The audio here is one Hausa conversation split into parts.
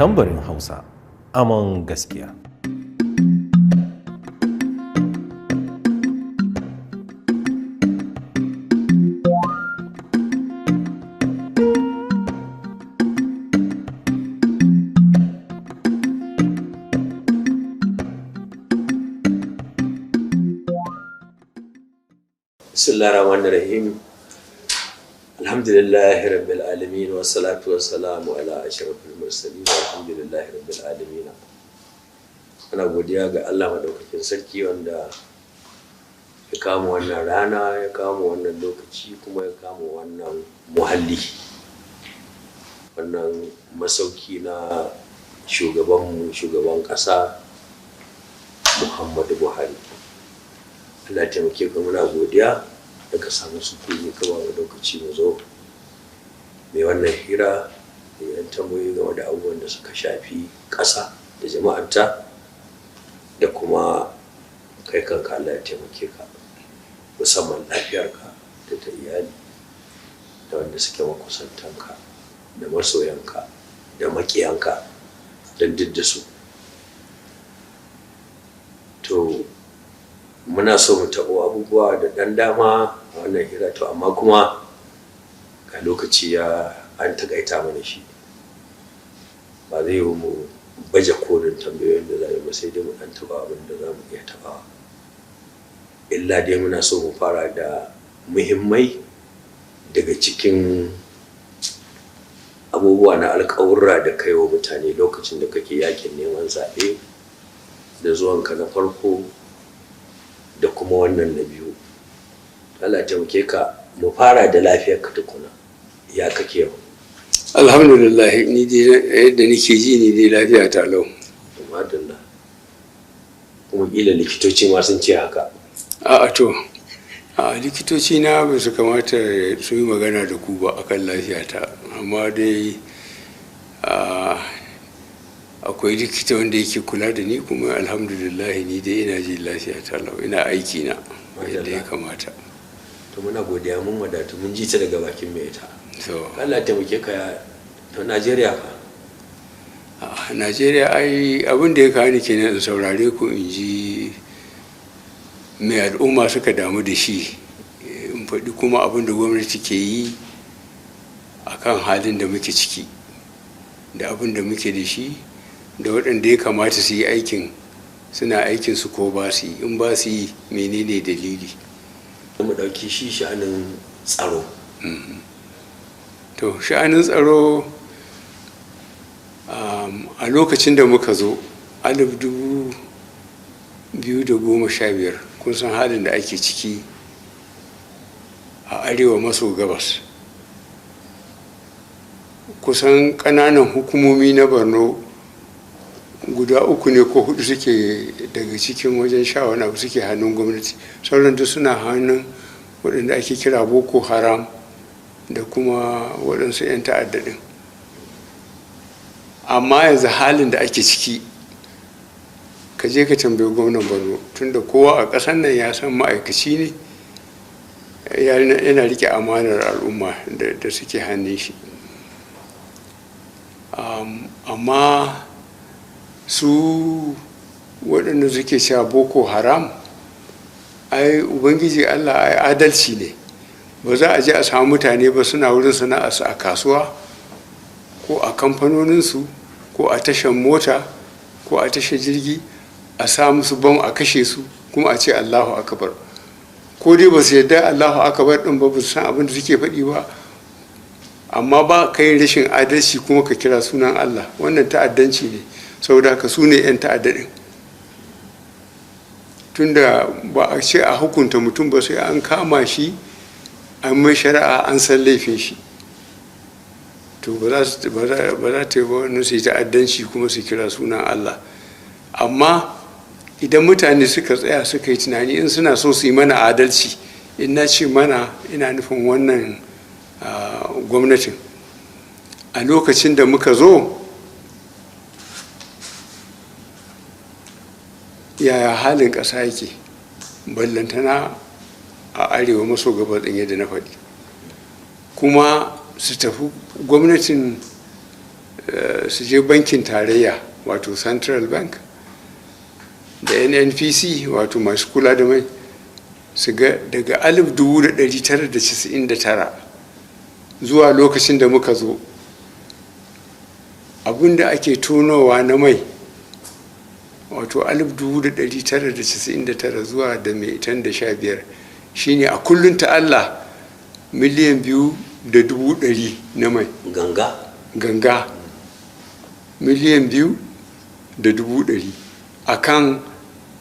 tambarin Hausa, aman gaskiya. Bismillahirrahmanirrahim. Alhamdulillahi rabbil alamin wa salatu wa salamu ala ashrafil mursalin walhamdulillahi rabbil alamin. Ana godiya ga Allah madaukakin sarki wanda ya kama wannan rana, ya kama wannan lokaci, kuma ya kama wannan muhalli, wannan masauki na shugaban ƙasa Muhammadu Buhari. Allah taimake ka, muna godiya da ka samu sukuni ka ba mu lokaci mu zo mai wannan hira da yan tambayoyi game da abubuwan da suka shafi ƙasa da jama'arta da kuma kai kanka. Allah ya taimake ka, musamman lafiyarka da ta iyali da wanda suke makusantanka da masoyanka da maƙiyanka don duk da su. To muna so mu taɓo abubuwa da ɗan dama a wannan hira, to amma kuma ga lokaci an takaita mana shi, ba zai yi mu baje kolin tambayoyin da za mu ba, sai dai mu ɗan taɓa abin da za mu iya taɓawa. Illa dai muna so mu fara da muhimmai daga cikin abubuwa na alƙawurra da kai wa mutane lokacin da kake yakin neman zaɓe, da zuwanka na farko da kuma wannan na biyu. Allah taimake ka, mu fara da lafiyarka tukuna. Ya kake yau? Alhamdulillah, ni dai yadda nake ji ni dai lafiya ta lau. Alhamdulillah. Kuma kila likitoci ma sun ce haka. Likitoci na ba su kamata su yi magana da ku ba akan lafiyata, amma dai akwai likita wanda yake kula da ni, kuma alhamdulillah ni dai ina ji lafiya ta lau, ina aiki na yadda ya kamata. To muna godiya, mun wadatu, mun ji ta daga bakin mai ita. Allah ya taimake ka. To Najeriya fa? Najeriya ai abin da ya kawo ni kenan in saurare ku in ji mai al'umma suka damu da shi, in faɗi kuma abin da gwamnati ke yi akan halin da muke ciki da abin da muke da shi, da waɗanda ya kamata su yi aikin suna aikin su ko ba su yi, in ba su yi menene dalili. Mu ɗauki shi sha'anin tsaro. To sha'anin tsaro a lokacin da muka zo 2015, kun san halin da ake ciki a arewa maso gabas. Kusan ƙananan hukumomi na Borno guda 3 ne ko 4 suke daga cikin wajen wani abu suke hannun gwamnati, sauran duk suna hannun waɗanda ake kira Boko Haram da kuma waɗansu 'yan ta'adda ɗin. Amma yanzu halin da ake ciki, ka je ka tambayi gwamnan Borno, tunda kowa a ƙasar nan ya san ma'aikaci ne, yana rike amanar al'umma da suke hannun shi. Amma su waɗanda suke cewa Boko Haram, ai Ubangiji Allah ai adalci ne, ba za a je a samu mutane ba suna wurin sana'arsu a kasuwa ko a kamfanoninsu ko a tashar mota ko a tashar jirgi a sa musu bam a kashe su kuma a ce Allahu akbar. Ko dai ba su yarda Allahu akbar ɗin ba, ba su san abin da suke faɗi ba, amma ba ka yin rashin adalci kuma ka kira sunan Allah, wannan ta'addanci ne. Saboda haka su ne 'yan ta'adda ɗin, tunda ba a ce a hukunta mutum ba sai an kama shi an mai shari'a an san laifin shi. To ba za ta yi ba wannan su yi ta'addanci kuma su kira sunan Allah. Amma idan mutane suka tsaya suka yi tunani, in suna so su yi mana adalci, in na ce mana ina nufin wannan gwamnatin, a lokacin da muka zo yaya halin ƙasa yake, ballantana a arewa maso gabas ɗin yadda na faɗi, kuma su tafi gwamnatin su je bankin tarayya wato central bank da nnpc wato masu kula da mai su ga daga 1999 zuwa lokacin da muka zo abinda ake tonowa na mai wato 1999 zuwa da mai tan da 15 shine a kullum ta Allah miliyan 2.100 na mai ganga miliyan 2.100 a kan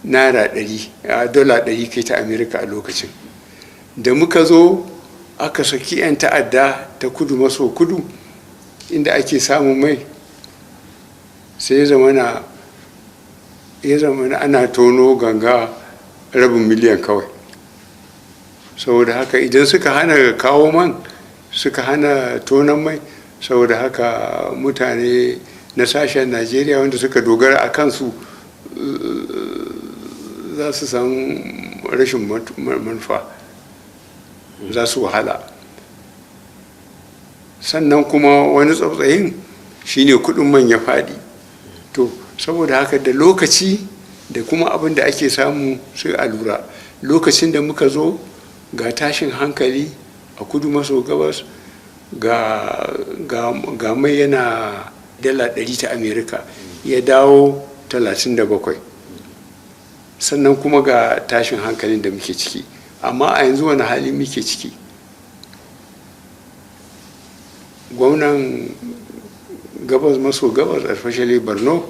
naira 100 dola 100 kai ta Amerika a lokacin da muka zo aka saki 'yan ta'adda ta kudu maso kudu inda ake samun mai sai ya zama ana tono ganga rabin miliyan kawai saboda haka idan suka hana kawo man suka hana tonon mai saboda haka mutane na sashen Najeriya wanda suka dogara a kansu za su san rashin manufa za su wahala sannan kuma wani tsautsayin shine kudin man ya fadi to saboda haka da lokaci da kuma abin da ake samu sai a lura lokacin da muka zo ga tashin hankali a kudu maso gabas ga mai yana dala 100 ta Amerika ya dawo 37 sannan kuma ga tashin hankalin da muke ciki amma a yanzu wani hali muke ciki gwamnan gabas maso gabas especially Borno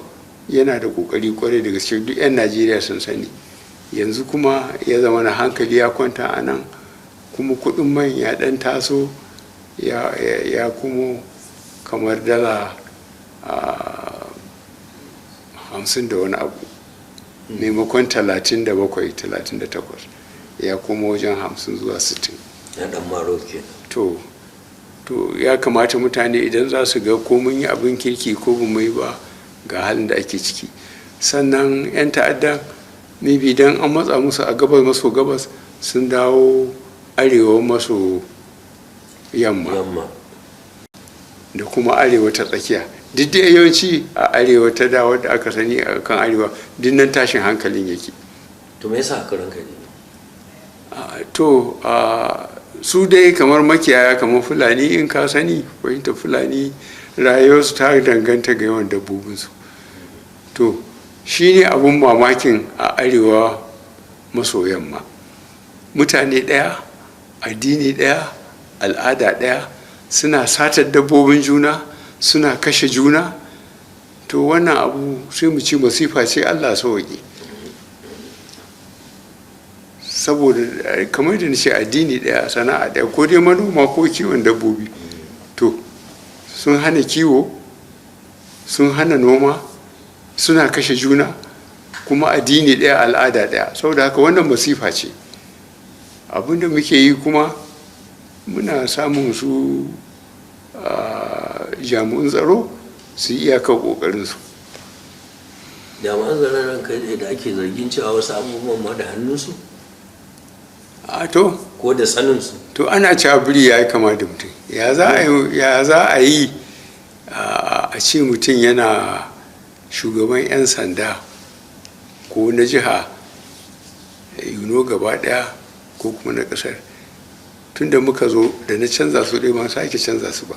yana da kokari kwarai da gaske duk 'yan Najeriya sun sani yanzu kuma ya zama na hankali ya kwanta a nan kuma kudin man ya dan taso ya kuma kamar dala 50 da wani abu maimakon 37-38 ya kuma wajen 50 zuwa 60 ya dan maro ke to ya kamata mutane idan za su ga ko mun yi abin kirki ko ba mai ba ga halin da ake ciki sannan 'yan ta'adda maybe idan an matsa musu a gabas maso gabas sun dawo arewa maso yamma da kuma arewa ta tsakiya duk da yawanci a arewa ta dawo da aka sani a kan arewa duk nan tashin hankalin yake to me yasa haka ranka ne su dai kamar makiyaya kamar fulani in ka sani fahimta fulani rayuwarsu ta danganta ga yawan dabbobinsu to shi ne abun mamakin a arewa maso yamma mutane ɗaya addini ɗaya al'ada ɗaya suna satar dabbobin juna suna kashe juna to wannan abu sai mu ci masifa ce Allah sauki saboda kamar da nace addini ɗaya sana'a ɗaya ko dai manoma ko kiwon dabbobi to sun hana kiwo sun hana noma suna kashe juna kuma addini ɗaya al'ada ɗaya saboda haka wannan masifa ce abinda muke yi kuma muna samun su jami'un tsaro su yi iyakar ƙoƙarinsu jami'an tsaron ranka da ake zargin cewa wasu abubuwan ma da hannunsu ko da saninsu to ana cewa biri ya yi kama da mutum ya za a yi a ce mutum yana shugaban 'yan sanda ko na jiha gaba daya ko kuma na kasar tunda muka zo da na canza su dai ma sake canza su ba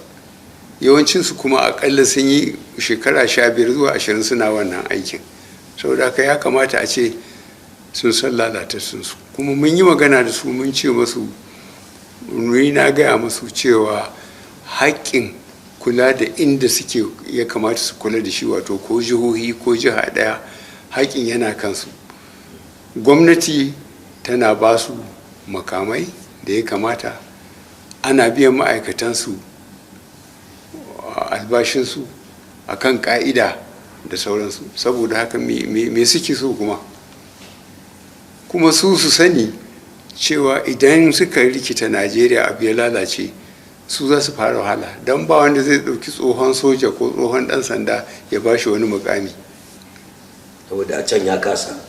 yawancinsu kuma akalla sun yi shekara 15 zuwa 20 suna wannan aikin saboda haka ya kamata a ce sun san lalatarsunsu kuma mun yi magana da su mun ce masu na gaya masu cewa haƙƙin kula da inda suke ya kamata su kula da shi wato ko jihohi ko jiha ɗaya haƙƙin yana kansu gwamnati tana ba su makamai da ya kamata ana biyan ma'aikatansu albashinsu a kan ƙa'ida da sauransu saboda haka me suke so kuma su sani cewa idan suka rikita Najeriya abu ya lalace su za su fara wahala don ba wanda zai ɗauki tsohon soja ko tsohon ɗan sanda ya ba shi wani mukami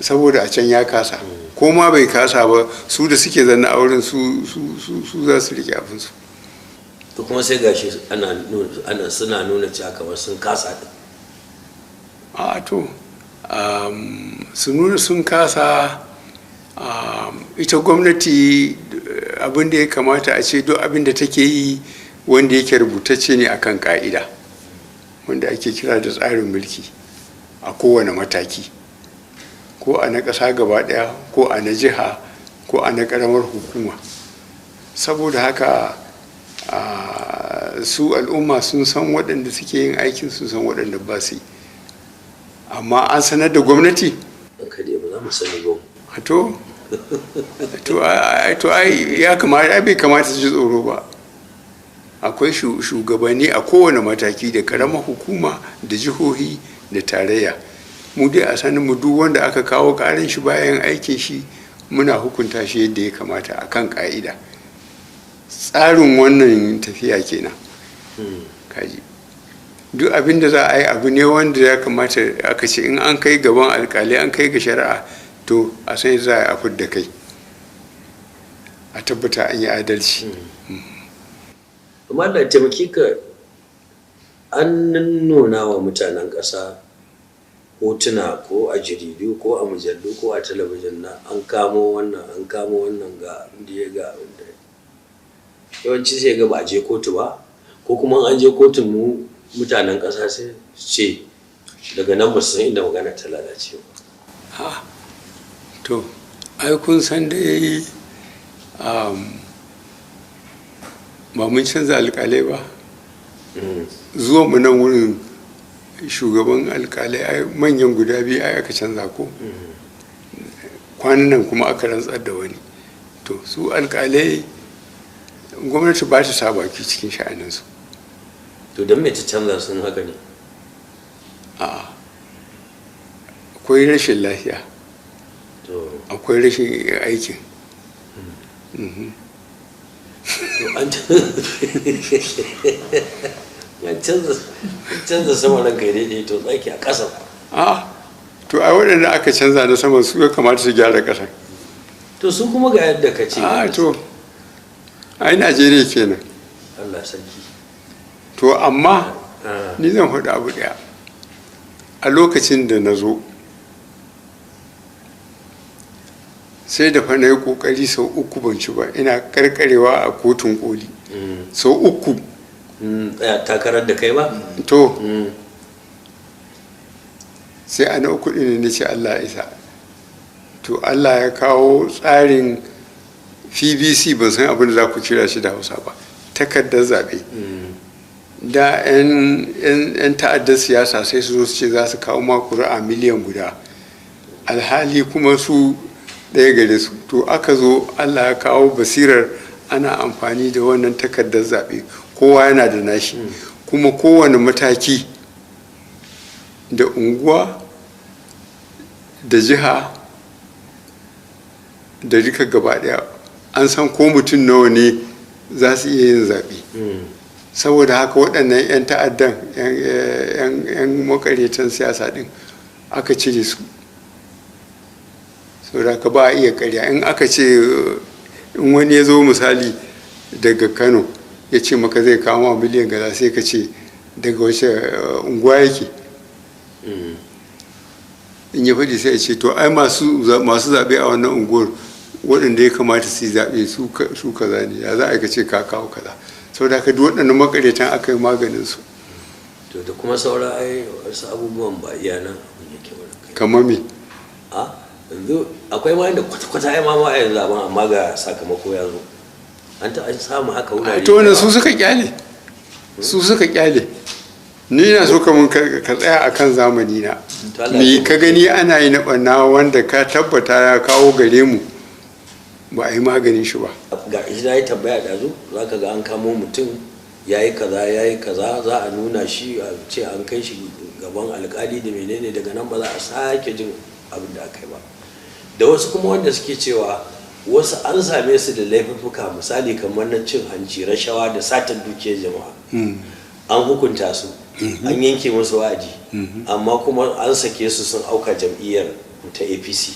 saboda a can ya kasa ko ma bai kasa ba su da suke zanna a wurin su za su rike abinsu to kuma sai gashi ana suna nuna cewa kamar sun kasa din. a to su nuna sun kasa. Ita gwamnati abin da ya kamata a ce duk abin da take yi wanda yake rubutacce ne akan ka'ida wanda ake kira da tsarin mulki a kowane mataki, ko a na ƙasa gaba ɗaya ko a na jiha ko a na ƙaramar hukuma. Saboda haka su al'umma sun san waɗanda suke yin aikin, sun san waɗanda ba su yi, amma an sanar da gwamnati ba za mu sani ba. to ai ya kamata, ai bai kamata su ji tsoro ba. Akwai shugabanni a kowane mataki, da karamar hukuma da jihohi da tarayya. Mu dai a sanin mu duk wanda aka kawo karin shi bayan aikin shi muna hukunta shi yadda ya kamata akan ka'ida. Tsarin wannan tafiya kenan. Kaji duk abin da za a yi abu ne wanda ya kamata aka ce in an kai gaban alkali, an kai ga shari'a, to a san za a yi da kai a tabbata an yi adalci. Amma Allah ya taimake ka, an nuna wa mutanen ƙasa hotuna ko a jaridu ko a mujallu ko a talabijin na an kamo wannan ga inda ya ga abinda yawanci sai ga ba a je kotu ba, ko kuma an je kotun mu mutanen ƙasa sai ce daga nan ba su san inda magana ta lalace ba. To ai kun san da yayi ba mun canza alƙalai ba. Zuwa mu nan wurin shugaban alƙalai manyan guda biyu ai aka canza ko kwanan nan kuma aka rantsar da wani. To su alƙalai gwamnati ba ta sa baki cikin sha'aninsu. To don me ta canza sun haka ne? Akwai rashin lafiya, akwai rashin aikin. Canza sama ranka daidai, to tsaki a ƙasa. To ai waɗanda aka canza na sama su ya kamata su gyara ƙasa. To su kuma ga yadda ka ce. To ai Najeriya kenan. Allah sarki. To amma ni zan faɗi abu ɗaya. A lokacin da na zo sai da fa na yi ƙoƙari sau 3 ban ci ba, ina karkarewa a kotun koli sau 3. Takarar da kai ba? To sai a na 3 ɗin ne ce Allah isa. To Allah ya kawo tsarin PVC, ban san abin da za ku kira shi da Hausa ba, takardar zaɓe. Da 'yan ta'addar siyasa sai su zo su ce za su kawo makuri'a miliyan guda, alhali kuma su ɗaya gare su. To aka zo Allah ya kawo basirar ana amfani da wannan takardar zaɓe, kowa yana da nashi, kuma kowane mataki da unguwa da jiha da duka gaba ɗaya an san ko mutum nawa ne za su iya yin zaɓe. Saboda haka waɗannan 'yan ta'addan 'yan makaretan siyasa ɗin aka cire su. Saboda haka ba a iya ƙarya. In aka ce in wani ya zo misali daga Kano ya ce maka zai kama miliyan gaza, sai ka ce daga wace unguwa yake. In ya faɗi sai ya ce to ai masu zaɓe a wannan unguwar waɗanda ya kamata su yi zaɓe su kaza ne, ya za a ce ka kawo kaza. Saboda haka duk waɗannan makaretan aka yi maganin su. To da kuma saura wasu abubuwan ba iya nan yake ba. Kamar me? Yanzu akwai ma da kwata-kwata ya mama a yanzu zaben, amma ga sakamako ya zo. An samu haka wurare. To wannan su suka kyale. Ni na so ka tsaya akan zamani na. Me ka gani ana yi na ɓanna wanda ka tabbata ya kawo gare mu ba a yi maganin shi ba. Ga shi na yi tambaya ɗazu, za ka ga an kamo mutum ya yi kaza za a nuna shi a ce an kai shi gaban alkali da menene, daga nan ba za a sake jin abin da aka yi ba. Da wasu kuma wanda suke cewa wasu an same su da laifuffuka, misali kamar na cin hanci, rashawa da satar dukiyar jama'a, an hukunta su, an yanke musu wa'adi, amma kuma an sake su sun auka jam'iyyar ta APC.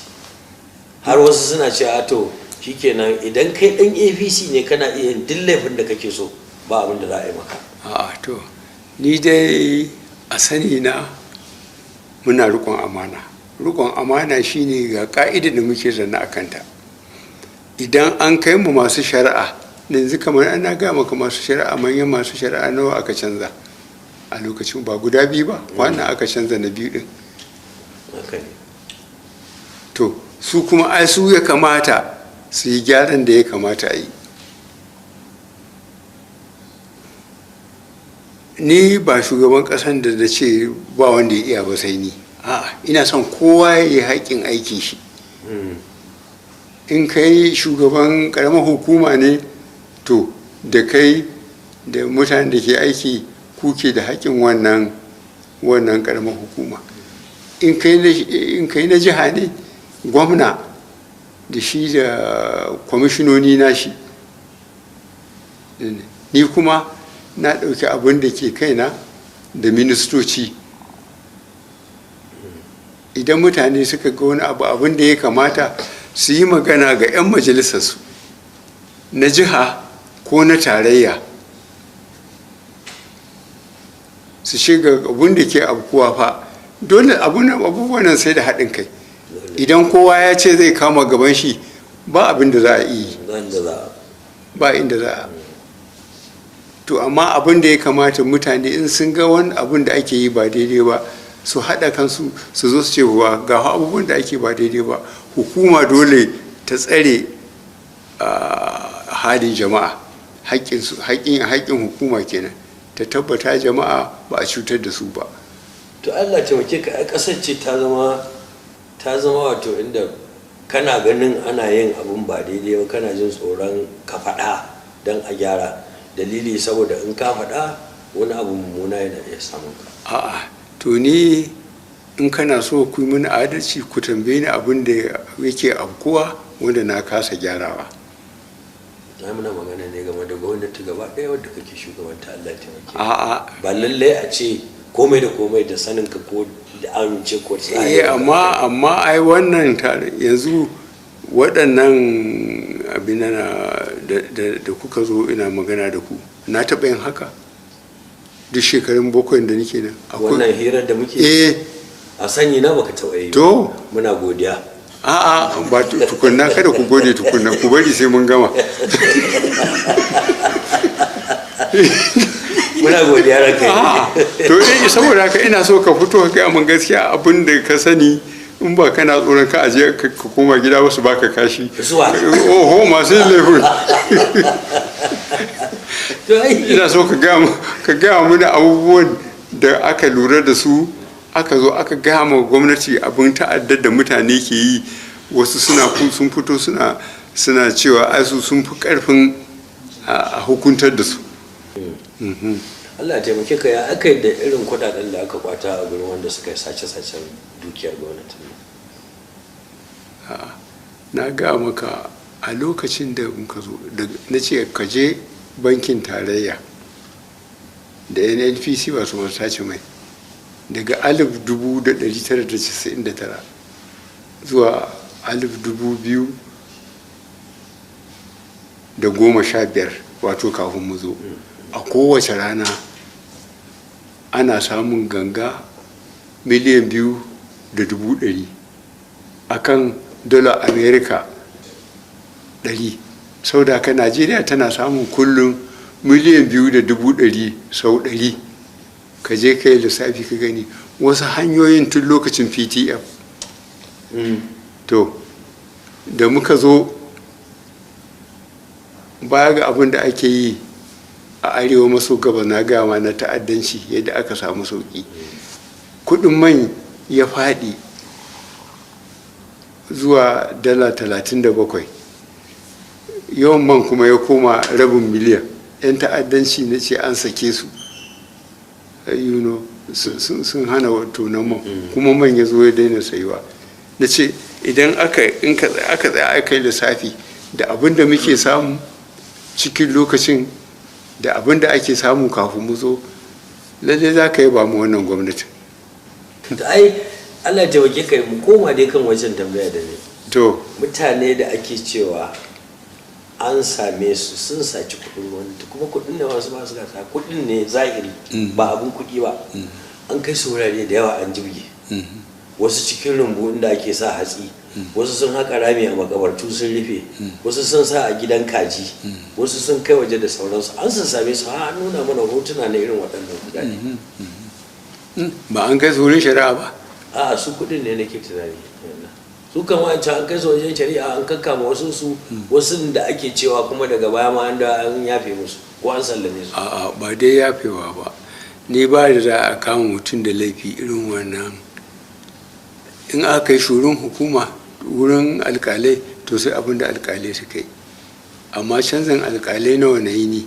Har wasu suna cewa to shikenan idan kai dan APC ne kana iya yin duk laifin da kake so ba abin da za a yi maka. a to ni dai a sani na muna rikon amana. Rikon amana shine ga ka'idar da muke zanna a kanta. Idan an kai mu masu shari'a, yanzu kamar ana gaya maka masu shari'a, manyan masu shari'a nawa aka canza a lokacin, ba guda biyu ba, wannan aka canza na biyu din. To su kuma ai su ya kamata su yi gyaran da ya kamata a yi. Ni ba shugaban ƙasan da ce ba wanda ya iya ba sai ni. Ina son kowa ya yi haƙƙin aikin shi. In kai shugaban ƙaramar hukuma ne, to da kai da mutanen da ke aiki kuke da haƙƙin wannan ƙaramar hukuma. In kai na jiha ne, gwamna da shi da kwamishinoni nashi. Ni kuma na ɗauki abin da ke kaina da ministoci. Idan mutane suka ga wani abin da ya kamata su yi magana ga 'yan majalisarsu na jiha ko na tarayya, su shiga abin da ke abkuwa fa dole abubuwan nan sai da haɗin kai. Idan kowa ya ce zai kama gaban shi, ba abin da za a yi, ba inda za a. To amma abin da ya kamata mutane in sun ga wani abin da ake yi ba daidai ba, su haɗa kansu su zo su ce ga abubuwan da ake ba daidai ba. Hukuma dole ta tsare halin jama'a, haƙƙin hukuma kenan, ta tabbata jama'a ba a cutar da su ba. To Allah taimake ka, a ƙasar ce ta zama wato inda kana ganin ana yin abun ba daidai ba, kana jin tsoron ka faɗa don a gyara. Dalili saboda in ka faɗa wani abu mummuna yana iya samun ka. To ni in kana so ku yi mini adalci, ku tambaye ni abin da yake afkuwa wanda na kasa gyarawa. Na muna magana ne game da gwamnati gaba ɗaya wadda kake shugabanta. Allah taimake. Ba lallai a ce komai da komai da sanin ka ko da amince ko tsari. amma ai wannan yanzu waɗannan abin da kuka zo ina magana da ku, na taɓa yin haka duk shekarun bakwai da nake nan. Wannan hirar da muke a sanyi na baka taɓa yi. To muna godiya. Ba tukunna, kada ku gode tukunna, ku bari sai mun gama. Muna godiya ranka. To saboda haka ina so ka fito ka gaya min gaskiya abin da ka sani, in ba kana tsoron ka aje ka koma gida wasu baka kashi. Zuwa. Oho, masu laifin. Ina so ka gaya mana abubuwan da aka lura da su, aka zo aka gaya ma gwamnati abin ta'addar da mutane ke yi. Wasu sun fito suna cewa aisu sun fi karfin a hukuntar da su. Allah ya taimake ka, ya aka yi da irin kudaden da aka kwata a gurin wanda suka yi sace-sacen dukiyar gwamnati? Na ga maka a lokacin da muka zo, na ce ka je bankin tarayya da nnpc ba su masu sace mai daga 1999 zuwa 2015, wato kafin mu zo. A kowace rana ana samun ganga miliyan 2.100 akan dala america 100. Sau da haka Najeriya tana samun kullum miliyan 2.100 sau 100. ka je kai lissafi ka gani wasu hanyoyin tun lokacin ptf. To da muka zo baya ga abin da ake yi a arewa maso gabas, na gama na ta'addanci yadda aka samu sauki, kudin mai ya faɗi zuwa dala 37, yawan man kuma ya koma rabin miliyan. 'Yan ta'addanci na ce an sake su, sun hana tonon man, kuma man ya zo ya daina sayuwa. Na ce idan aka tsaya aka yi lissafi da abin da muke samu cikin lokacin da abin da ake samu kafin mu zo, lalle za ka yi ba mu wannan gwamnati. Ai Allah ya taimake ka, mu koma dai kan wajen tambaya da ne. To mutane da ake cewa an same su sun saci kuɗin gwamnati, kuma kuɗin da wasu ba su gasa kuɗin ne zahiri ba abin kuɗi ba. An kai su wurare da yawa an jirgi, wasu cikin rumbu inda ake sa hatsi, wasu sun haƙa rami a makabartu sun rufe, wasu sun sa a gidan kaji, wasu sun kai waje da sauransu. An sun same su an nuna mana hotuna na irin waɗannan kuɗaɗe. Ba an kai su wurin shari'a ba? A'a, su kuɗin ne nake tunani. Su kan wancan an kai su wajen shari'a an kakkama wasu da ake cewa kuma daga baya ma an yafe musu ko an sallame su. A'a, ba dai yafewa ba. Ni ba da za a kama mutum da laifi irin wannan, in aka yi shurin hukuma wurin alkalai to sai abin da alkalai suka yi, amma canzan alkalai nawa na yi ni.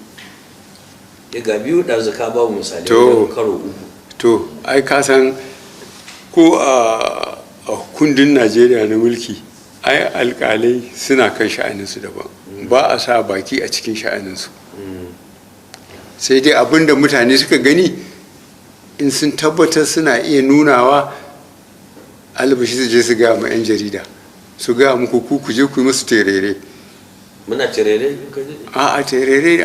Ga biyu da zaka ba misali karo uku. To ai ka san ko a kundin Najeriya na mulki ai alkalai suna kan sha'aninsu daban, ba a sa baki a cikin sha'aninsu. Sai dai abin da mutane suka gani in sun tabbatar suna iya nunawa, albashi su je su gaya ma 'yan jarida, su gaya muku ku je ku yi musu terere. Muna terere? A terere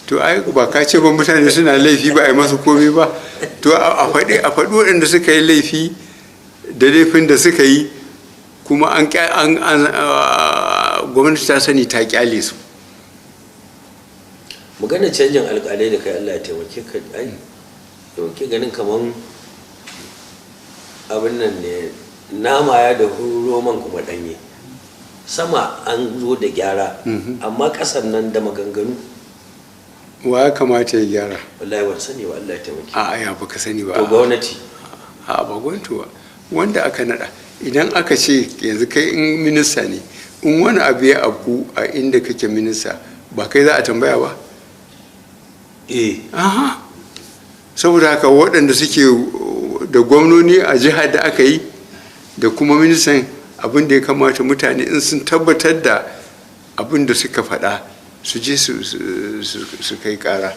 to ai ba ka ce ba mutane suna laifi ba a yi masu komai ba, to a faɗi waɗanda suka yi laifi da laifin da suka yi, kuma gwamnati ta sani ta kyale su. Magana canjin alƙalai da kai Allah ya taimake ka, ai ke ganin kaman abin nan ne, nama ya da roman kuma ɗanye. Sama an zo da gyara, amma ƙasar nan da maganganu. Wa ya kamata ya gyara? Wallahi ban sani ba, Allah ya taimake. Ya baka sani ba. To gwamnati. Ba gwamnati ba, wanda aka nada. Idan aka ce yanzu kai in minista ne, in wani abu ya abu a inda kake minista, ba kai za a tambaya ba? Saboda haka waɗanda suke da gwamnoni a jihar da aka yi da kuma ministan, abin da ya kamata mutane in sun tabbatar da abin da suka faɗa su je su kai ƙara.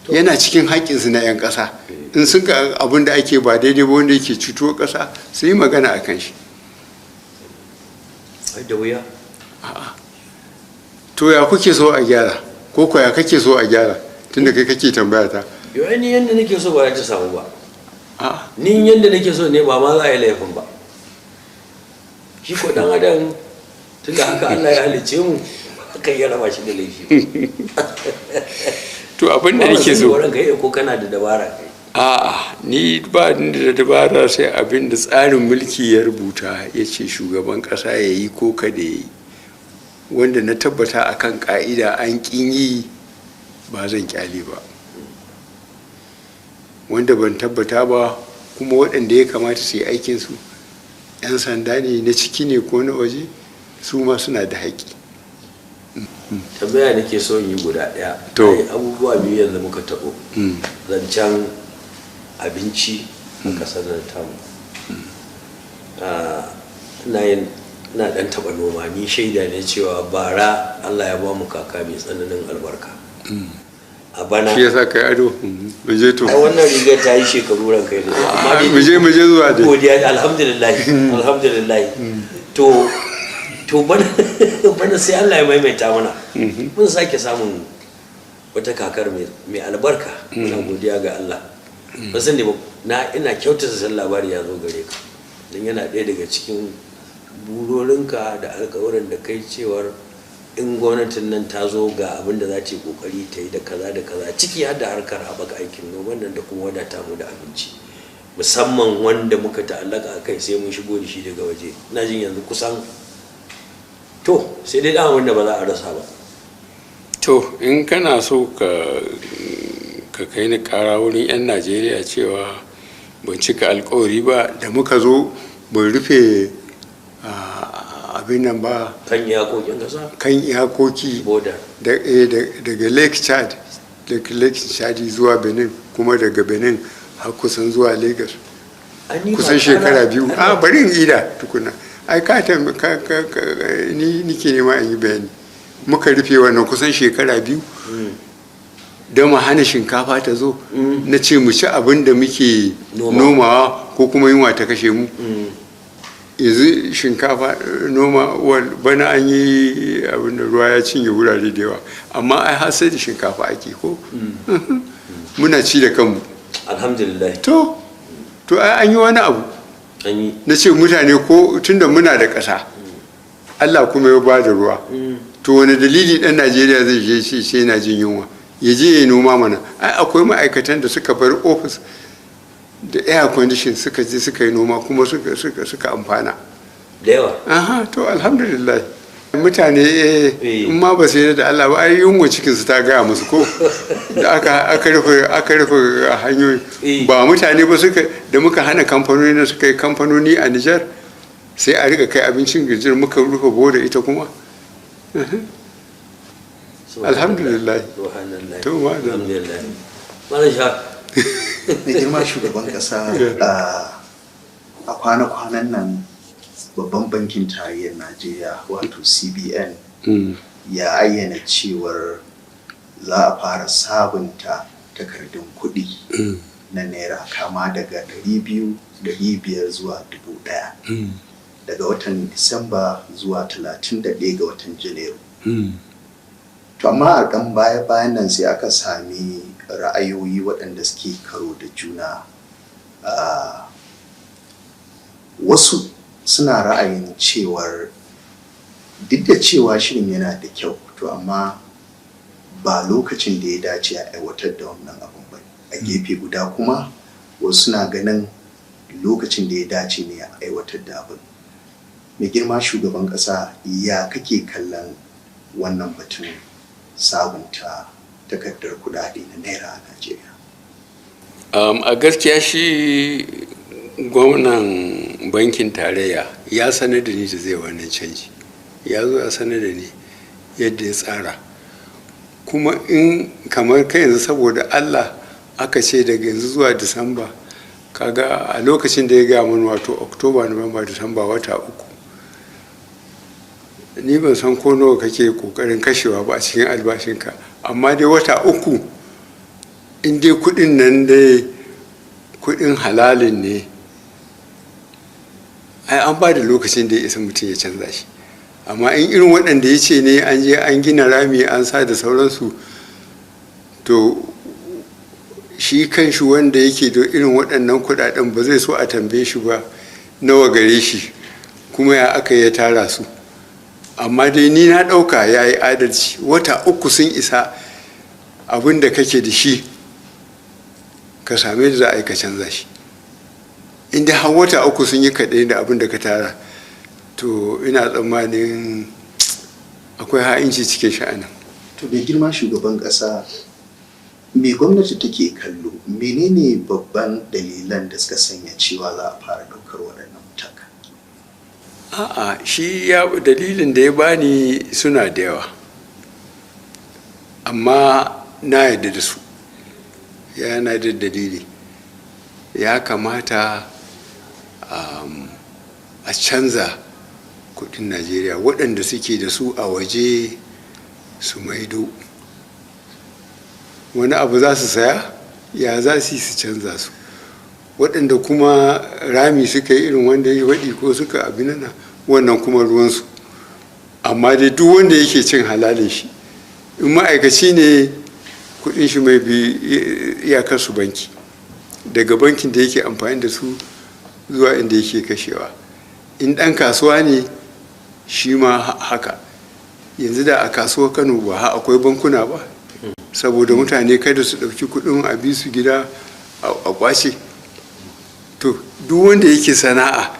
Yana cikin haƙƙinsu na 'yan ƙasa, in sun ga abin da ake ba daidai ba wanda yake cuto ƙasa su yi magana a kan shi. Da wuya? To ya kuke so a gyara, ko ya kake so a gyara, tunda kai kake tambaya ta? Yau ni yadda nake so ba ya ta samu ba. Ni yadda nake so ne ba ma za a yi laifin ba. Shi ko dan adam tunda haka Allah ya halicce mu, haka ya raba shi da laifi. To abin da nake so. Ba kai ko kana da dabara kai? Ni ba ni da dabara, sai abin da tsarin mulki ya rubuta ya ce shugaban ƙasa ya yi ko kada ya yi, wanda na tabbata akan ƙa'ida an ƙin yi, ba zan kyale ba. Wanda ban tabbata ba kuma waɗanda ya kamata su yi aikinsu, 'yan sanda ne na ciki ne ko na waje, su ma suna da haƙƙi. Tambaya nake so yi guda ɗaya. Abubuwa biyu yanzu muka taɓo. Zancen abinci a ƙasar nan tamu. Na ɗan taɓa noma, ni shaida ne cewa bara Allah ya ba mu kaka mai tsananin albarka. A bana shi yasa kai ado muje to ai wannan rigar ta yi shekaru ran kai ne, amma dai muje zuwa dai godiya alhamdulillah. To bana sai Allah ya maimaita mana, mun sake samun wata kakar mai albarka. Muna godiya ga Allah. Ba san ne ina kyautata san labari ya zo gare ka, dan yana ɗaya daga cikin burorinka da alƙawarin da kai cewar in gwamnatin nan ta zo ga abin da za ta yi kokari ta yi da kaza da kaza, ciki har da harkar haɓaka aikin noman nan da kuma wadata mu da abinci, musamman wanda muka ta'allaka a kai sai mun shigo da shi daga waje. Ina jin yanzu kusan to sai dai dama wanda ba za a rasa ba. To in kana so ka kai ni kara wurin 'yan Najeriya cewa ban cika alkawari ba, da muka zo ban rufe abin nan ba, kan iyakokin kasa, kan iyakoki daga lake chad zuwa benin, kuma daga benin har kusan zuwa lagos, kusan shekara biyu. Bari in ida tukuna, ai ni nike nema in yi bayani. Muka rufe wannan kusan shekara biyu don mu hana shinkafa ta zo, na ce mu ci abin da muke nomawa ko kuma yunwa ta kashe mu. yanzu shinkafa noma bana an yi abin da ruwa ya cinye wurare da yawa, amma ai har sai da shinkafa ake ko muna ci da kanmu alhamdulillah. to ai an yi wani abu na ce mutane ko tunda muna da ƙasa Allah kuma ya ba da ruwa, to wani dalili ɗan Najeriya zai je shi sai yana jin yunwa ya je ya noma mana? ai akwai ma'aikatan da suka bar ofis da air condition suka je suka yi noma kuma suka amfana da yawa. aha to alhamdulillah. Mutane in ma ba su yi da Allah ba ai yunwa cikinsu ta gaya musu ko da aka rufe hanyoyi ba mutane ba suka da muka hana kamfanoni na suka yi kamfanoni a Nijar sai a riga kai abincin gajiyar muka rufe boda ita kuma alhamdulillah. To alhamdulillah. Malam Sha. Mai girma shugaban kasa a kwana-kwanan nan babban bankin tarayyar Najeriya wato CBN ya ayyana cewar za a fara sabunta takardun kuɗi na naira kama daga 200, 500 zuwa 1000 daga watan Disamba zuwa 31 ga watan Janairu. To amma a ɗan baya-bayan nan sai aka sami ra'ayoyi waɗanda suke karo da juna. Wasu suna ra'ayin cewar duk da cewa shirin yana da kyau, to amma ba lokacin da ya dace a aiwatar da wannan abin ba. A gefe guda kuma wasu suna ganin lokacin da ya dace ne a aiwatar da abin. Mai girma shugaban ƙasa, ya kake kallon wannan batun sabunta takardar kudade na naira a Najeriya? A gaskiya shi gwamnan bankin tarayya ya sanar da ni da zai wannan canji, ya zo ya sanar da ni yadda ya tsara, kuma in kamar kai yanzu saboda Allah aka ce daga yanzu zuwa Disamba, kaga a lokacin da ya gaya mana wato Oktoba, Nuwamba, Disamba, wata uku, ni ban san ko nawa kake kokarin kashewa ba a cikin albashinka, amma dai wata uku in dai kudin nan dai kudin halalin ne, ai an ba da lokacin da ya isa mutum ya canza shi. Amma in irin waɗanda ya ce ne an je an gina rami an sa da sauransu, to shi kan shi wanda yake da irin waɗannan kuɗaɗen ba zai so a tambaye shi ba nawa gare shi kuma ya aka ya tara su. Amma dai ni na ɗauka ya yi adalci, wata uku sun isa abin da kake da shi ka same da za a yi ka canza shi. Inda har wata uku sun yi kaɗai da abin da ka tara, to ina tsammanin akwai ha'inci cikin sha'anin. To bai girma shugaban ƙasa, me gwamnati take kallo, menene babban dalilan da suka sanya cewa za a fara ɗaukar waɗannan matakan? A'a, shi ya dalilin da ya bani suna da yawa, amma na yarda da su. Yana da dalili, ya kamata a canza kudin Najeriya, waɗanda suke da su a waje su maido. Wani abu za su saya, ya za su canza su. Waɗanda kuma rami suka yi irin wanda ya waɗi ko suka abinana, wannan kuma ruwansu. Amma dai duk wanda yake cin halalin shi, in ma'aikaci ne kudin shi mai bi iyakar su banki, daga bankin da yake amfani da su zuwa inda yake kashewa. In ɗan kasuwa ne shi ma haka. Yanzu da a kasuwar Kano ba akwai bankuna ba, saboda mutane kada su ɗauki kuɗin a bi su gida a kwace. To duk wanda yake sana'a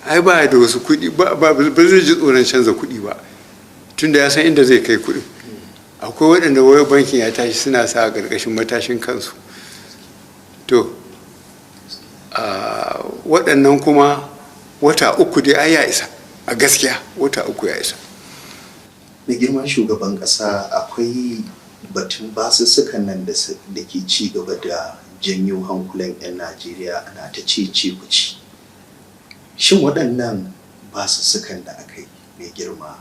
ai ba da wasu kuɗi, ba zai ji tsoron canza kuɗi ba, tunda ya san inda zai kai kuɗin. Akwai waɗanda wayar bankin ya tashi suna sa a ƙarƙashin matashin kansu. To waɗannan kuma wata uku dai ai ya isa, a gaskiya wata uku ya isa. Da girman shugaban ƙasa, akwai batun basussukan nan da ke ci gaba da janyo hankulan 'yan Najeriya, ana ta ce kuci. Shin waɗannan basussukan da aka yi mai girma,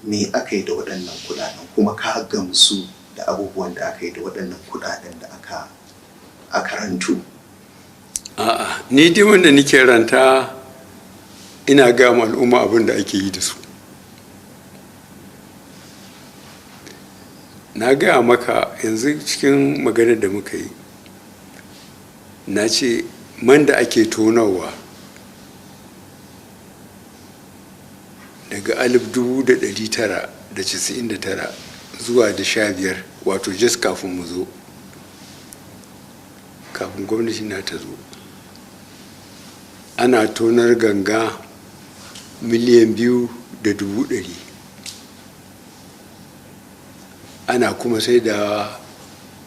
me aka yi da waɗannan kuɗaɗen, kuma ka gamsu da abubuwan da aka yi da waɗannan kuɗaɗen da aka rantu? A'a, ni dai wanda nake ranta ina ga al'umma abin da ake yi da su. Na gaya maka yanzu cikin maganar da muka yi, na ce man da ake tonawa daga 1999 zuwa da 15, wato just kafin mu zo, kafin gwamnati na ta zo, ana tonar ganga miliyan 2.100, ana kuma sai da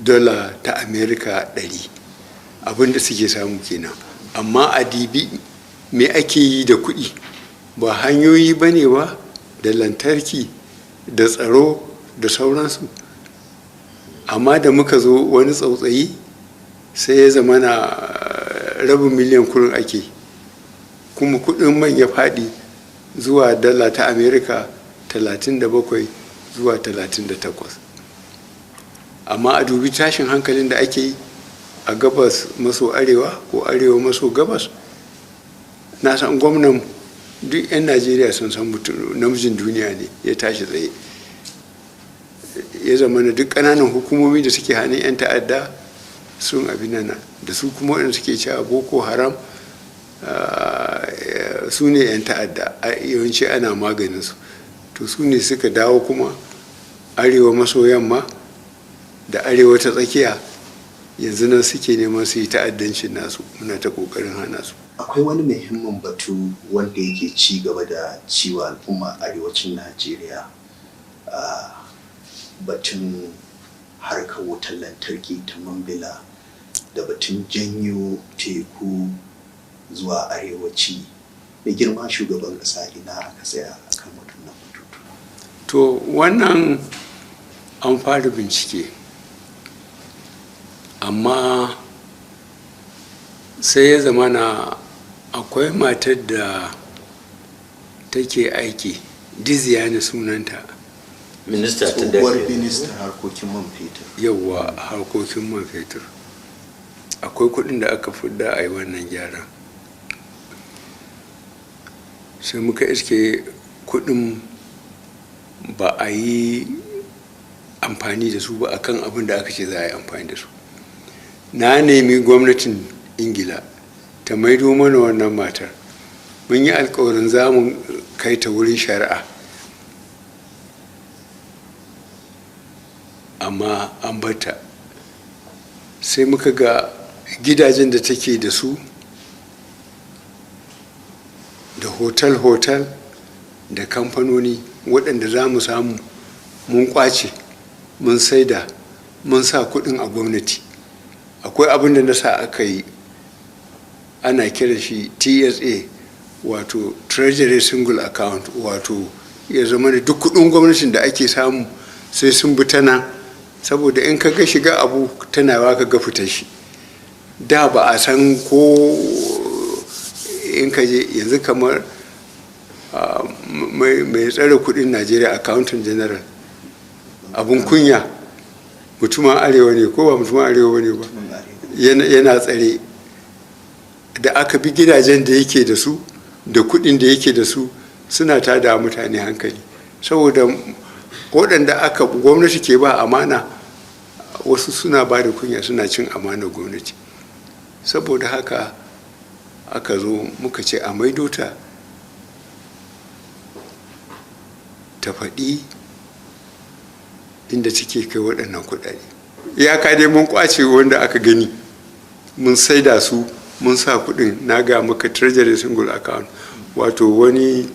dala ta amerika 100, abinda suke samu kenan. Amma a dibi me ake yi da kuɗi, ba hanyoyi ba ne ba, da lantarki da tsaro da sauransu. Amma da muka zo wani tsautsayi sai ya zama na rabin miliyan kurin ake, kuma kuɗin man ya faɗi zuwa dala ta amerika 37 zuwa 38. Amma a dubi tashin hankalin da ake yi a gabas maso arewa ko arewa maso gabas, na san gwamnan duk 'yan najeriya sun san mutum namijin duniya ne, ya tashi tsaye, ya zama na duk ƙananan hukumomi da suke hannun 'yan ta'adda sun abinana da su kuma waɗanda suke cewa boko haram su ne 'yan ta'adda, yawanci ana maganinsu. To su ne suka dawo kuma arewa maso yamma da arewa ta tsakiya, yanzu nan suke neman su yi ta'addancin nasu, muna ta ƙoƙarin hana su. Akwai wani muhimmin batu wanda yake ci gaba da ciwa al'umma arewacin Najeriya, batun harkar wutar lantarki ta Mambila da batun janyo teku zuwa arewaci. Da girma shugaban ƙasa ina aka tsaya akan waɗannan batutu. To wannan an fara bincike, amma sai ya zama na akwai matar da take aiki, Diziyani sunanta, minista ta tsohuwar ministan harkokin man fetur. yawwa harkokin man fetur. Akwai kuɗin da aka fidda a yi wannan gyaran, sai muka iske kuɗin ba a yi amfani da su ba akan abin da aka ce za a yi amfani da su. Na nemi gwamnatin ingila ta maido mana wannan matar, mun yi alkawarin za mu kai ta wurin shari'a, amma an bata. Sai muka ga gidajen da take da su da hotel-hotel da kamfanoni waɗanda za mu samu mun kwace, mun saida, mun sa kuɗin a gwamnati. Akwai abin da na sa aka yi, ana kira shi TSA, wato Treasury Single Account, wato ya zama da duk kuɗin gwamnatin da ake samu sai sun bi ta nan, saboda in ka ga shiga abu tana wa ka ga fitar shi. Da ba a san ko in ka je yanzu kamar mai tsare kuɗin Najeriya, Accountant General, abun kunya, mutumin arewa ne ko ba mutumin arewa ne ba, yana tsare. Da aka bi gidajen da yake da su da kuɗin da yake da su, suna tada mutane hankali, saboda waɗanda aka gwamnati ke ba amana, wasu suna ba da kunya, suna cin amanar gwamnati. Saboda haka aka zo muka ce a maido ta faɗi inda take kai waɗannan kuɗaɗe. Iyaka dai mun kwace wanda aka gani, mun saida su, mun sa kuɗin. Na ga maka Treasury Single Account, wato wani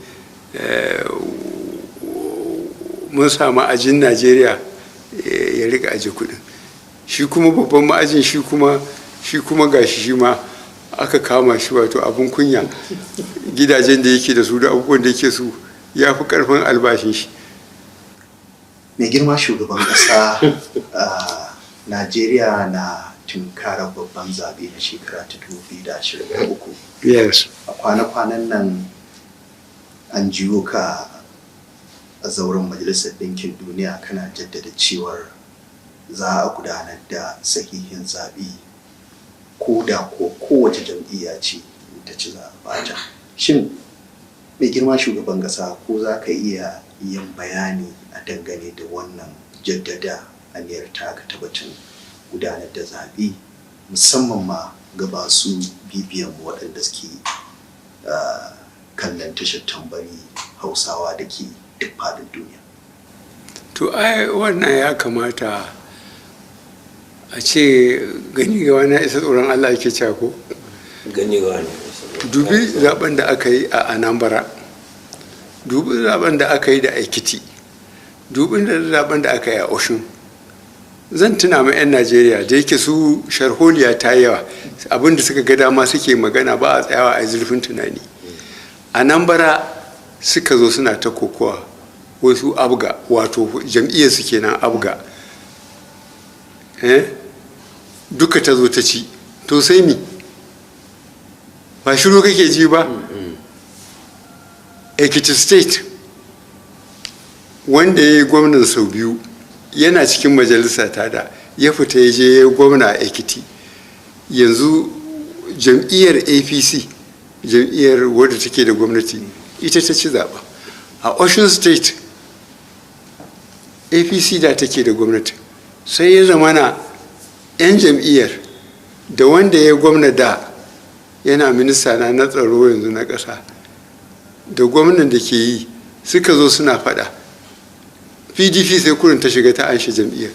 mun sa ma'ajin Najeriya ya rika aje kuɗin. Shi kuma babban ma'ajin shi kuma gashi shi ma aka kama shi, wato abun kunya. Gidajen da yake da su da abubuwan da yake su ya fi ƙarfin albashin shi. Mai girma shugaban ƙasa, Najeriya na tunkarar babban zaɓe na shekara ta 2023. Yes. A kwana-kwanan nan an jiyo ka a zauren Majalisar Ɗinkin Duniya kana jaddada cewar za a gudanar da sahihin zaɓe, ko da ko kowace jam'iyya ce ta ci zaɓata. Shin mai girma shugaban ƙasa, ko za ka iya yin bayani a dangane da wannan jaddada aniyar taka tabbatin gudanar da zaɓe, musamman ma ga masu bibiyan waɗanda suke kallon tashar tambari Hausawa da ke duk faɗin duniya? To ai wannan ya kamata a ce gani ga wani isa tsoron Allah ake cewa ko? Gani ga wani. Dubi zaben da aka yi a Anambra, dubi zaben da aka yi da Ekiti, dubi zaben da aka yi a Oshun. Zan tuna ma 'yan Najeriya da yake su sharholiya ta yawa, abinda suka ga dama suke magana ba a tsayawa a zurfin tunani. Anambra suka zo suna ta kokowa wasu abga, wato jam'iyyar su kenan abga, duka ta zo ta ci, to sai mi ba shiru kake ji ba. Ekiti state wanda ya yi gwamnan sau biyu yana cikin majalisa ta da ya fita ya je ya yi gwamna a Ekiti, yanzu jam'iyyar APC, jam'iyyar wadda take da gwamnati, ita ta ci zaɓa. A Ocean state APC da take da gwamnati, sai ya zamana 'yan jam'iyyar da wanda ya gwamna da yana minista na tsaro yanzu na ƙasa, da gwamnan da ke yi suka zo suna faɗa. PDP sai kurin ta shiga ta anshe jam'iyyar.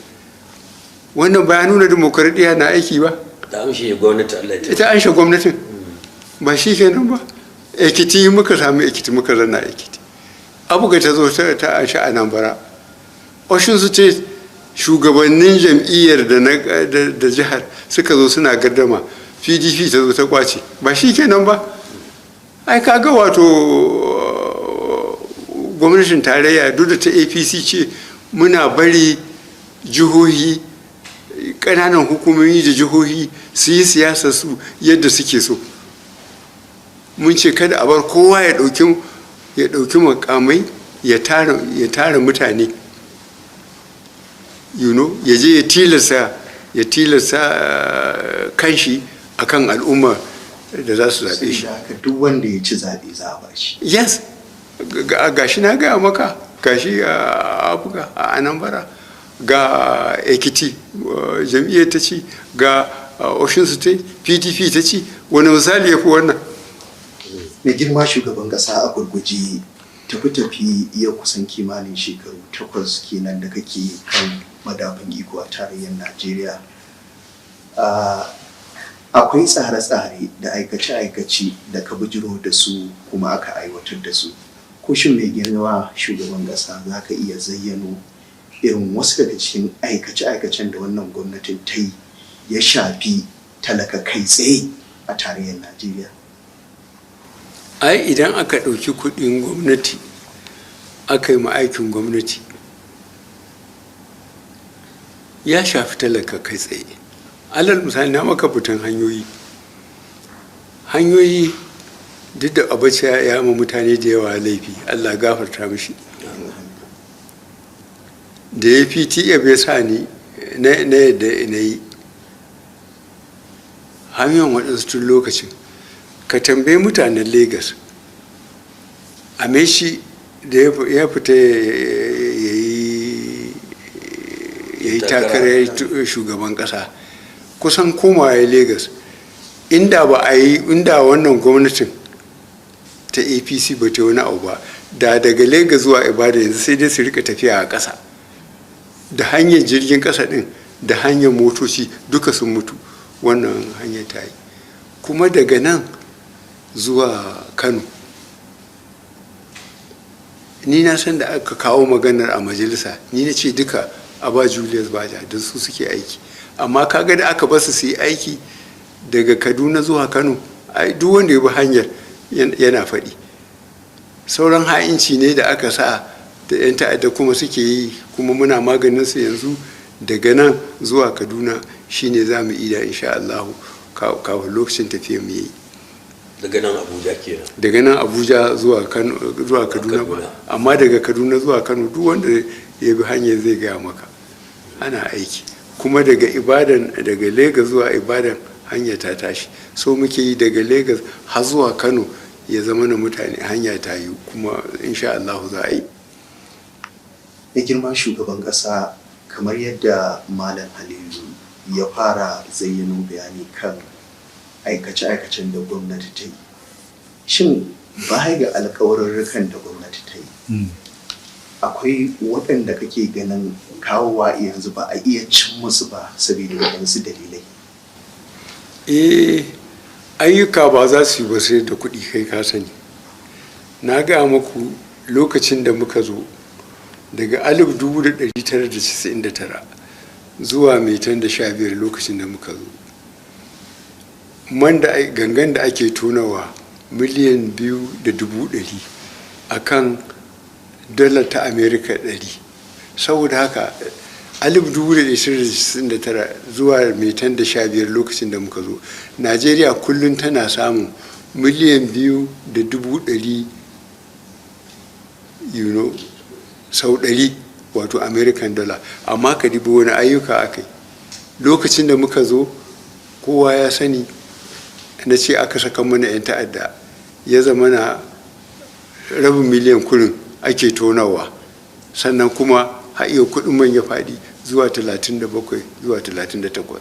Wannan ba ya nuna dimokuraɗiyya na aiki ba? Ta anshe gwamnati, Allah ta. Ita anshe gwamnatin ba shi kenan ba. Ekiti muka samu Ekiti, muka zanna Ekiti. Abuga ta zo ta anshe Anambra. Ocean State shugabannin jam'iyyar da jihar suka zo suna gardama, PDP ta zo ta kwace, ba shi kenan ba. Ai kaga wato gwamnatin tarayya duk da ta APC ce, muna bari jihohi, ƙananan hukumomi da jihohi su yi siyasa su yadda suke so. Mun ce kada a bar kowa ya ɗauki makamai ya tara mutane, ya je ya tilasta kanshi akan al'umma da za su zaɓe shi. Duk wanda ya ci zaɓe za a ba shi. Yes, gashi na gaya maka, gashi a Abuga, a Anambra, ga Ekiti jam'iyyar ta ci, ga Ocean State PDP ta ci. Wani misali ya fi wannan? Mai girma shugaban ƙasa, a gurguje, tafi iya kusan kimanin shekaru 8 kenan da kake kan madafin iko a tarayyar Najeriya. Akwai tsare-tsare da aikace-aikace da ka bijiro da su kuma aka aiwatar da su. Ko shin mai girma shugaban ƙasa za ka iya zayyano irin wasu daga cikin aikace-aikacen da wannan gwamnatin ta yi ya shafi talaka kai tsaye a tarayyar Najeriya? Ai idan aka ɗauki kuɗin gwamnati aka yi aikin gwamnati, ya shafi talaka kai tsaye. Alal misali na maka fitan hanyoyi duk da abacha ya ma mutane da yawa laifi, Allah gafarta mishi, da ya PTF ya sa ni na yadda na yi hanyoyin waɗansu tun lokacin. Ka tambayi mutanen Lagos, a meshi da ya fita ya yi takarar shugaban ƙasa, kusan komawa ya Lagos, inda wannan gwamnatin ta APC ba ta wani abu ba, da daga Lagos zuwa Ibadan yanzu sai dai su rika tafiya a ƙasa, da hanyar jirgin ƙasa ɗin da hanyar motoci duka sun mutu. Wannan hanyar ta yi. Kuma daga nan zuwa Kano, ni na san da aka kawo maganar a majalisa, ni na ce duka a ba Julius Baja da su suke aiki, amma kaga da aka basu su yi aiki daga Kaduna zuwa Kano, ai duk wanda ya bi hanyar yana faɗi. Sauran ha'inci ne da aka sa da 'yan ta'adda kuma suke yi, kuma muna maganin su yanzu. Daga nan zuwa Kaduna shine za mu ida insha Allah kafin lokacin tafiya mu yi. Daga nan Abuja kenan. Daga nan Abuja zuwa Kano zuwa Kaduna ba, amma daga Kaduna zuwa Kano duk wanda ya bi hanyar zai gaya maka ana aiki. Kuma daga Ibadan, daga Lagos zuwa Ibadan hanya ta tashi, so muke yi daga Lagos har zuwa Kano ya zama na mutane hanya ta yi, kuma insha Allah za a yi. Ya girma shugaban ƙasa, kamar yadda Malam Halilu ya fara zayyano bayani kan aikace-aikacen da gwamnati ta yi, shin baya ga alkawarurrukan da gwamnati ta yi, akwai waɗanda kake ganin kawowa yanzu ba a iya cin musu ba saboda waɗansu dalilai? Ayyuka ba za su yi ba sai da kuɗi, kai ka sani. Na gaya muku lokacin da muka zo daga 1999 zuwa metan da 15 lokacin da muka zo, gangan da ake tonawa miliyan 2.100 a kan dala ta Amerika 100. Saboda haka 1999 zuwa metan da 15 lokacin da muka zo, Najeriya kullum tana samun miliyan 2.100 sau 100, wato American dollar. Amma ka dibi wani ayyuka akai. Lokacin da muka zo, kowa ya sani, na ce aka saka mana 'yan ta'adda, ya zama na rabin miliyan kurin ake tonawa, sannan kuma haɗiye kuɗin man ya faɗi zuwa 37 zuwa 38.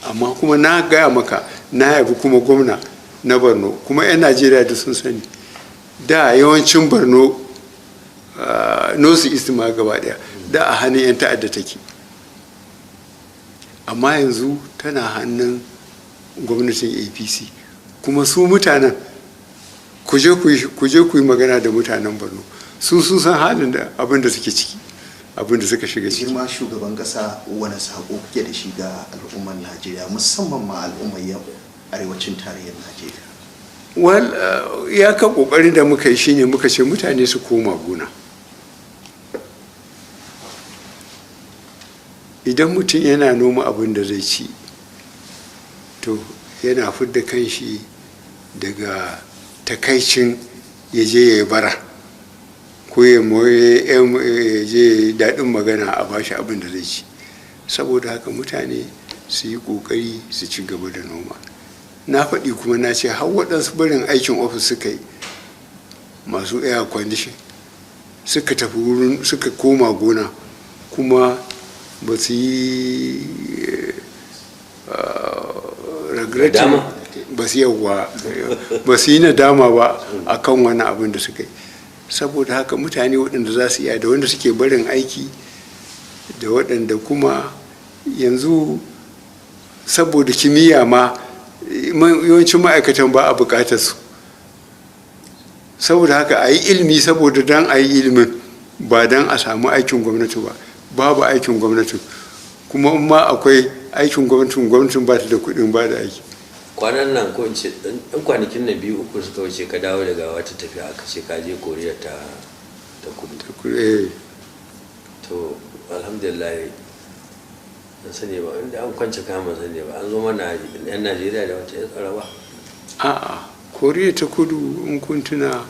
Amma kuma na gaya maka, na yabi kuma gwamna na Borno, kuma 'yan Najeriya da sun sani, da yawancin Borno North East ma gaba daya da a hannun 'yan ta'adda take, amma yanzu tana hannun gwamnatin APC. kuma su mutanen ku je ku yi magana da mutanen Borno, sun san halin da abin da suke ciki, abin da suka shiga ciki. Girma shugaban kasa, wani sako kuke da shi ga al'ummar Najeriya, musamman ma al'ummar arewacin tarayyar Najeriya? Ya ka kokarin da muka yi shine muka ce mutane su koma gona. Idan mutum yana noma abin da zai ci, to yana fidda kanshi daga takaicin ya je ya yi bara, ko ya je daɗin magana a bashi abin da zai ci. Saboda haka mutane su yi ƙoƙari su ci gaba da noma. Na faɗi kuma na ce har waɗansu barin aikin ofis suka yi, masu air condition suka tafi wurin, suka koma gona, kuma ba su yi regretting, ba su yi nadama ba a kan wani abin da suka yi. Saboda haka mutane waɗanda za su iya, da wanda suke barin aiki, da waɗanda kuma yanzu saboda kimiyya ma yawancin ma'aikatan ba a bukatar su. Saboda haka a yi ilimi saboda dan a yi ilimin, ba dan a samu aikin gwamnati ba. Babu aikin gwamnati, kuma in ma akwai aikin gwamnatin ba ta da kuɗin ba da aiki. Kwanan nan, ko in ce ɗan kwanakin na 2-3 suka wuce, ka dawo daga wata tafiya, aka ce ka je Koriya ta kudu. To alhamdulillah, an sani ba inda an kwance kama sani ba, an zo mana 'yan Najeriya da wata 'yan tsarawa. A'a, Koriya ta kudu in kun tuna,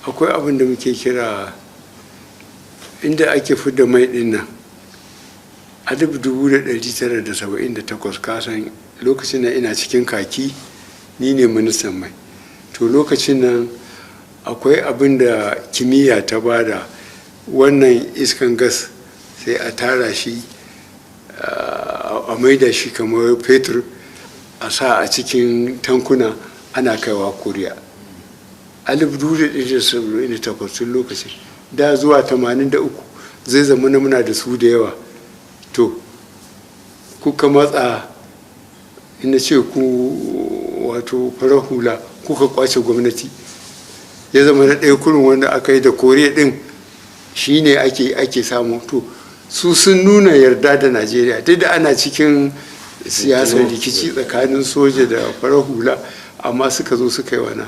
akwai abin da muke kira inda ake fidda mai ɗin nan, a 1978, kasan lokacin nan ina cikin kaki, ni ne ministan mai. To lokacin nan akwai abin da kimiyya ta bada, wannan iskan gas sai a tara shi, a maida shi kamar fetur, a sa a cikin tankuna, ana kaiwa Koriya. 1978 lokacin, da zuwa 83 zai zama muna da su da yawa. To kuka matsa, ina ce ku wato farar hula, kuka kwace gwamnati, ya zama na ɗaya kurin wanda aka yi da Koriya ɗin shi ne ake samu. To su sun nuna yarda da Najeriya, duk da ana cikin siyasar rikici tsakanin soja da farar hula, amma suka zo suka yi wana.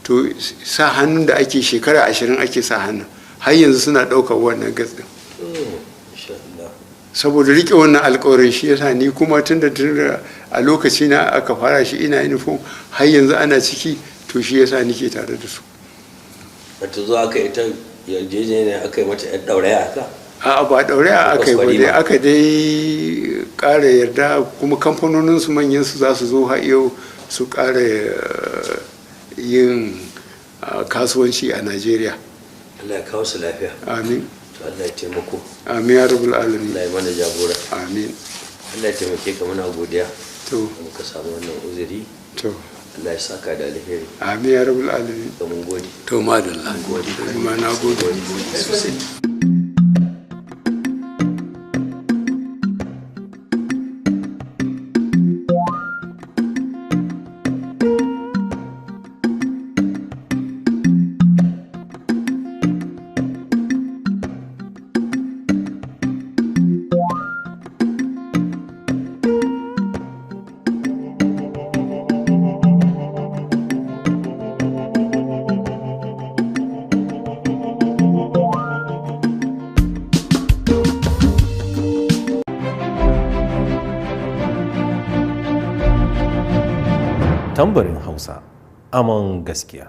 To sa hannun da ake shekara 20 ake sa hannun, har yanzu suna ɗaukar wannan gas ɗin. Saboda riƙe wannan alƙawarin, shi yasa ni kuma tun da a lokaci na aka fara shi ina uniform, har yanzu ana ciki, to shi yasa nike tare da su. Wata zo aka ita yarjejeniya aka yi mata 'yan ɗauraya aka? A'a, ba ɗauraya aka yi ba dai, aka dai ƙara yarda, kuma kamfanonin su manyan su za su zo har yau su ƙara yin kasuwanci a Najeriya. Allah ya kawo su lafiya. Amin. To Allah ya taimako. Amin ya rabbul alamin. Allah ya mana jagora. Amin. Allah ya taimake ka, muna godiya. To. Muka samu wannan uzuri. To. Allah ya saka da alheri. Amin ya rabbul alamin. To mun gode. To madalla. Kuma na gode. Tambarin Hausa, aman gaskiya.